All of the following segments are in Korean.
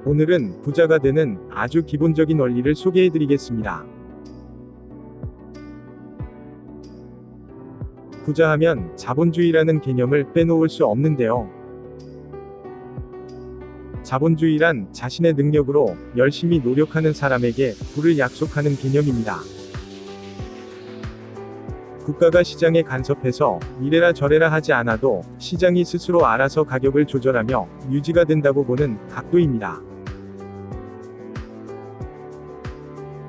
오늘은 부자가 되는 아주 기본적인 원리를 소개해드리겠습니다. 부자하면 자본주의라는 개념을 빼놓을 수 없는데요. 자본주의란 자신의 능력으로 열심히 노력하는 사람에게 부를 약속하는 개념입니다. 국가가 시장에 간섭해서 이래라 저래라 하지 않아도 시장이 스스로 알아서 가격을 조절하며 유지가 된다고 보는 각도입니다.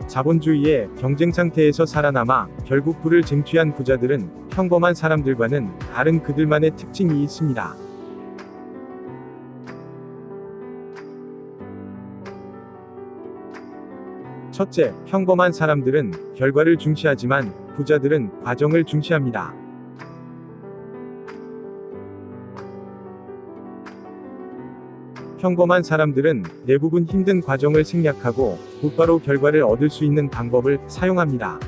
자본주의의 경쟁 상태에서 살아남아 결국 부를 쟁취한 부자들은 평범한 사람들과는 다른 그들만의 특징이 있습니다. 첫째, 평범한 사람들은 결과를 중시하지만 부자들은 과정을 중시합니다. 평범한 사람들은 대부분 힘든 과정을 생략하고 곧바로 결과를 얻을 수 있는 방법을 사용합니다.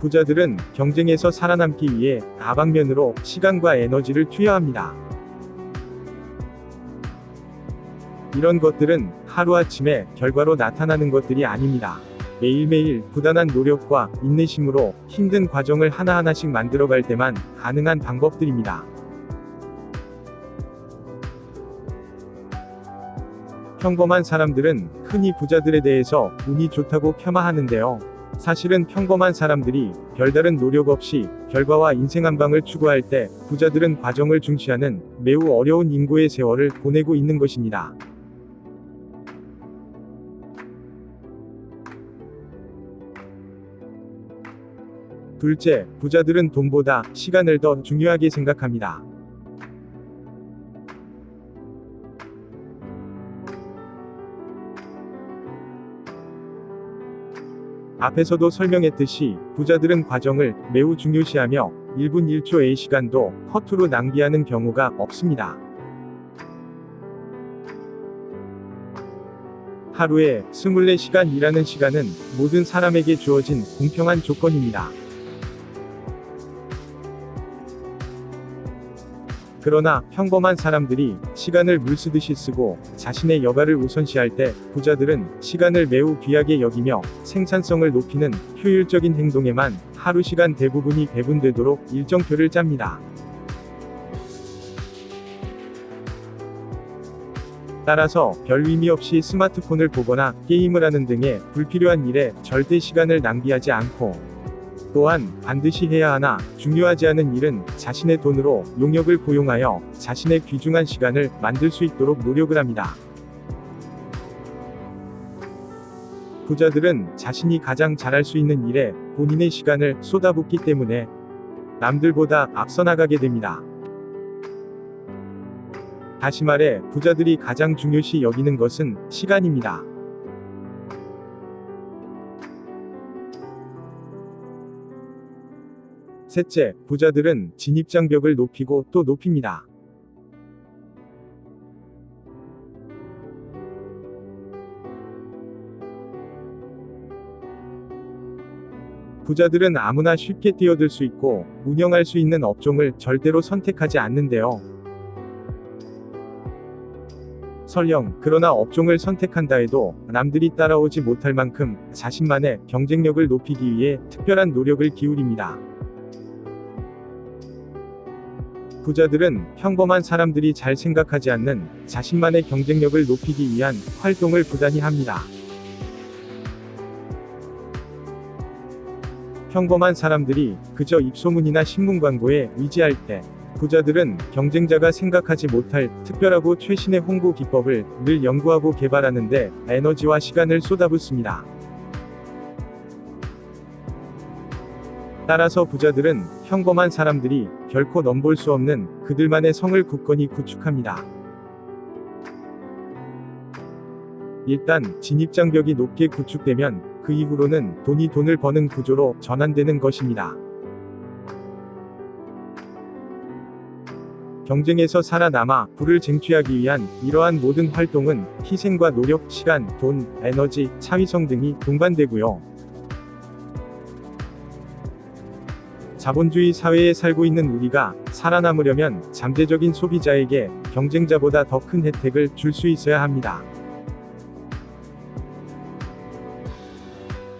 부자들은 경쟁에서 살아남기 위해 다방면으로 시간과 에너지를 투여합니다. 이런 것들은 하루아침에 결과로 나타나는 것들이 아닙니다. 매일매일 부단한 노력과 인내심으로 힘든 과정을 하나하나씩 만들어갈 때만 가능한 방법들입니다. 평범한 사람들은 흔히 부자들에 대해서 운이 좋다고 폄하하는데요. 사실은 평범한 사람들이 별다른 노력 없이 결과와 인생 한방을 추구할 때 부자들은 과정을 중시하는 매우 어려운 인고의 세월을 보내고 있는 것입니다. 둘째, 부자들은 돈보다 시간을 더 중요하게 생각합니다. 앞에서도 설명했듯이 부자들은 과정을 매우 중요시하며 1분 1초의 시간도 허투루 낭비하는 경우가 없습니다. 하루에 24시간 일하는 시간은 모든 사람에게 주어진 공평한 조건입니다. 그러나 평범한 사람들이 시간을 물쓰듯이 쓰고 자신의 여가를 우선시할 때 부자들은 시간을 매우 귀하게 여기며 생산성을 높이는 효율적인 행동에만 하루 시간 대부분이 배분되도록 일정표를 짭니다. 따라서 별 의미 없이 스마트폰을 보거나 게임을 하는 등의 불필요한 일에 절대 시간을 낭비하지 않고, 또한 반드시 해야 하나 중요하지 않은 일은 자신의 돈으로 용역을 고용하여 자신의 귀중한 시간을 만들 수 있도록 노력을 합니다. 부자들은 자신이 가장 잘할 수 있는 일에 본인의 시간을 쏟아붓기 때문에 남들보다 앞서 나가게 됩니다. 다시 말해 부자들이 가장 중요시 여기는 것은 시간입니다. 셋째, 부자들은 진입장벽을 높이고 또 높입니다. 부자들은 아무나 쉽게 뛰어들 수 있고 운영할 수 있는 업종을 절대로 선택하지 않는데요. 설령 그러나 업종을 선택한다 해도 남들이 따라오지 못할 만큼 자신만의 경쟁력을 높이기 위해 특별한 노력을 기울입니다. 부자들은 평범한 사람들이 잘 생각하지 않는 자신만의 경쟁력을 높이기 위한 활동을 부단히 합니다. 평범한 사람들이 그저 입소문이나 신문 광고에 의지할 때 부자들은 경쟁자가 생각하지 못할 특별하고 최신의 홍보 기법을 늘 연구하고 개발하는데 에너지와 시간을 쏟아붓습니다. 따라서 부자들은 평범한 사람들이 결코 넘볼 수 없는 그들만의 성을 굳건히 구축합니다. 일단 진입장벽이 높게 구축되면 그 이후로는 돈이 돈을 버는 구조로 전환되는 것입니다. 경쟁에서 살아남아 부를 쟁취하기 위한 이러한 모든 활동은 희생과 노력, 시간, 돈, 에너지, 차위성 등이 동반되고요. 자본주의 사회에 살고 있는 우리가 살아남으려면 잠재적인 소비자에게 경쟁자보다 더 큰 혜택을 줄 수 있어야 합니다.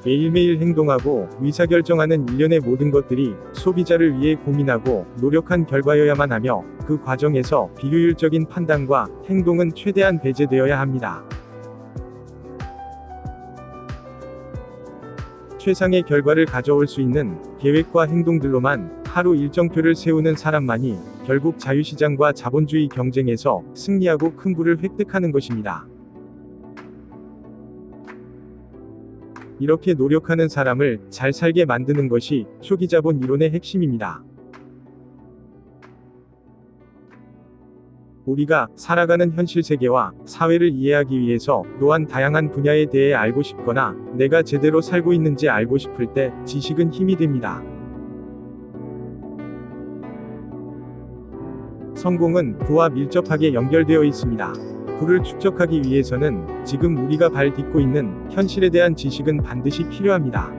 매일매일 행동하고 의사결정하는 일련의 모든 것들이 소비자를 위해 고민하고 노력한 결과여야만 하며 그 과정에서 비효율적인 판단과 행동은 최대한 배제되어야 합니다. 최상의 결과를 가져올 수 있는 계획과 행동들로만 하루 일정표를 세우는 사람만이 결국 자유시장과 자본주의 경쟁에서 승리하고 큰 부를 획득하는 것입니다. 이렇게 노력하는 사람을 잘 살게 만드는 것이 초기자본 이론의 핵심입니다. 우리가 살아가는 현실 세계와 사회를 이해하기 위해서 또한 다양한 분야에 대해 알고 싶거나 내가 제대로 살고 있는지 알고 싶을 때 지식은 힘이 됩니다. 성공은 부와 밀접하게 연결되어 있습니다. 부를 축적하기 위해서는 지금 우리가 발 딛고 있는 현실에 대한 지식은 반드시 필요합니다.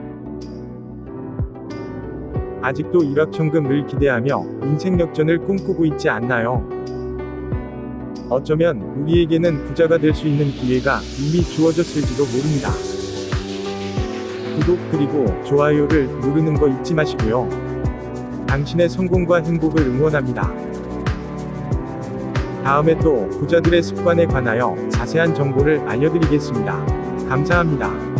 아직도 일확천금을 기대하며 인생 역전을 꿈꾸고 있지 않나요? 어쩌면 우리에게는 부자가 될 수 있는 기회가 이미 주어졌을지도 모릅니다. 구독 그리고 좋아요를 누르는 거 잊지 마시고요. 당신의 성공과 행복을 응원합니다. 다음에 또 부자들의 습관에 관하여 자세한 정보를 알려드리겠습니다. 감사합니다.